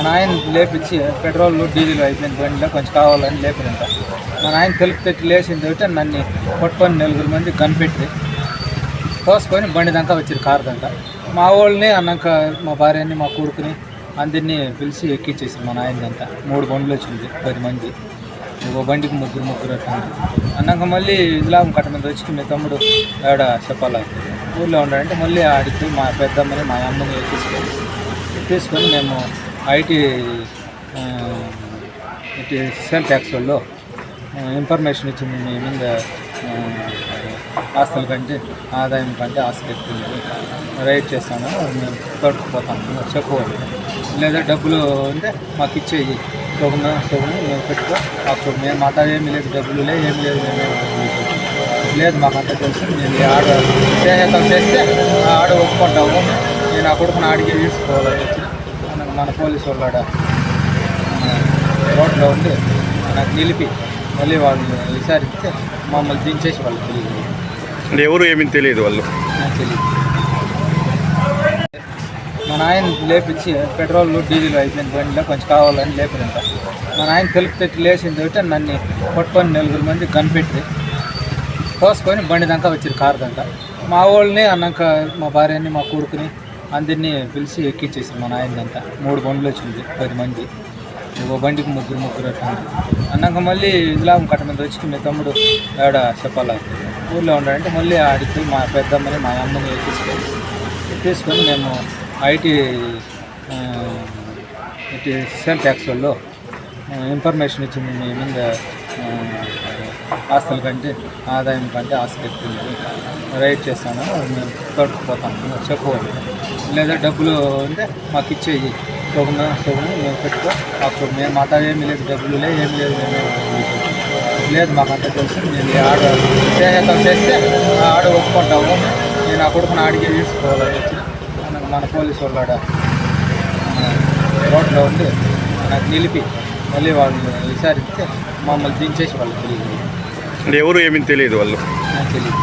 నాయన లేపించి petrol diesel అయిపోయింది బండిలో కొంచెం కావాలని లేపినంత మా నాయన తెలుపు తెట్టి లేచింది ఒకటి నన్ను పట్టుకొని 4 మంది కనిపెట్టి తోసుకొని బండి దాకా వచ్చారు కారు దాకా మా వాళ్ళని అన్నాక మా భార్యని మా కొడుకుని అందరినీ పిలిచి ఎక్కించేసారు మా నాయనదంతా 3 బండ్లు వచ్చింది 10 మంది ఒక బండికి ముగ్గురు అట్లా అన్నాక మళ్ళీ ఇలాం కట్ట మీద వచ్చి మీ తమ్ముడు ఆడ చెప్పాలి ఊళ్ళో ఉండాలంటే మళ్ళీ ఆడికి మా పెద్దమ్మని మా అమ్మని తీసుకొని మేము ఐటీ సేల్ ట్యాక్స్ వాళ్ళు ఇన్ఫర్మేషన్ ఇచ్చింది మీ మీద ఆస్తుల కంటే ఆదాయం కంటే ఆస్తి ఎక్కువ రైడ్ చేస్తాను మేము తోడుకుపోతాము చెప్పుకోవాలి లేదా డబ్బులు ఉంటే మాకు ఇచ్చేయి సోగున మేము పెట్టుకో మాకు మేము మాట ఏమీ లేదు డబ్బులు ఏమీ లేదు లేదు మాకంతా తెలుసు నేను ఆడ స్నేహితం చేస్తే ఆడ ఒప్పుకుంటాము నేను ఆ కొడుకుని ఆడికి తీసుకోవాలని వచ్చి మన పోలీసు వాళ్ళు ఆడ రోడ్లో ఉండి నాకు నిలిపి మళ్ళీ వాళ్ళు విచారిస్తే మమ్మల్ని దించేసి వాళ్ళు తెలియదు అంటే ఎవరు ఏమీ తెలియదు వాళ్ళు నాకు తెలియదు మా నాయన లేపించి పెట్రోల్ డీజిల్ అయిపోయింది బండిలో కొంచెం కావాలని లేపినంత మా నాయన తెలుపు తెట్టి లేచింది ఒకటి నన్ను పట్టుకొని 4 మంది కనిపెట్టి తోసుకొని బండి దాకా వచ్చారు కారు దాకా మా వాళ్ళని అన్నాక మా భార్యని మా కొడుకుని అందరినీ పిలిచి ఎక్కించేసారు మా నాయనదంతా 3 బండ్లు వచ్చింది 10 మంది ఒక బండికి ముగ్గురు అట్లా అన్నాక మళ్ళీ ఇలాం కట్ట మీద వచ్చి మీ తమ్ముడు ఆడ చెప్పాలి ఊళ్ళో ఉండాలంటే మళ్ళీ ఆడికి మా పెద్దమ్మని మా అమ్మని తీసుకొని మేము ఐటీ సేల్ ట్యాక్స్ వాళ్ళు ఇన్ఫర్మేషన్ ఇచ్చింది మీ మీద ఆస్తుల కంటే ఆదాయం కంటే ఆస్తి ఎక్కువ రైడ్ చేస్తాను మేము తోడుకుపోతాము చెప్పుకోవాలి లేదా డబ్బులు ఉంటే మాకు ఇచ్చేయి సోగున మేము పెట్టుకో మాకు మేము మాట ఏమీ లేదు డబ్బులు ఏమీ లేదు లేదు మాకంతా తెలుసు నేను ఆడ స్నేహితం చేస్తే ఆడ ఒప్పుకుంటాము నేను ఆ కొడుకుని ఆడికి తీసుకోవాలని వచ్చి మన పోలీసు వాళ్ళు ఆడ రోడ్లో ఉండి నాకు నిలిపి మళ్ళీ వాళ్ళు విచారిస్తే మమ్మల్ని దించేసి వాళ్ళు తెలియదు అంటే ఎవరు ఏమీ తెలియదు వాళ్ళు నాకు తెలియదు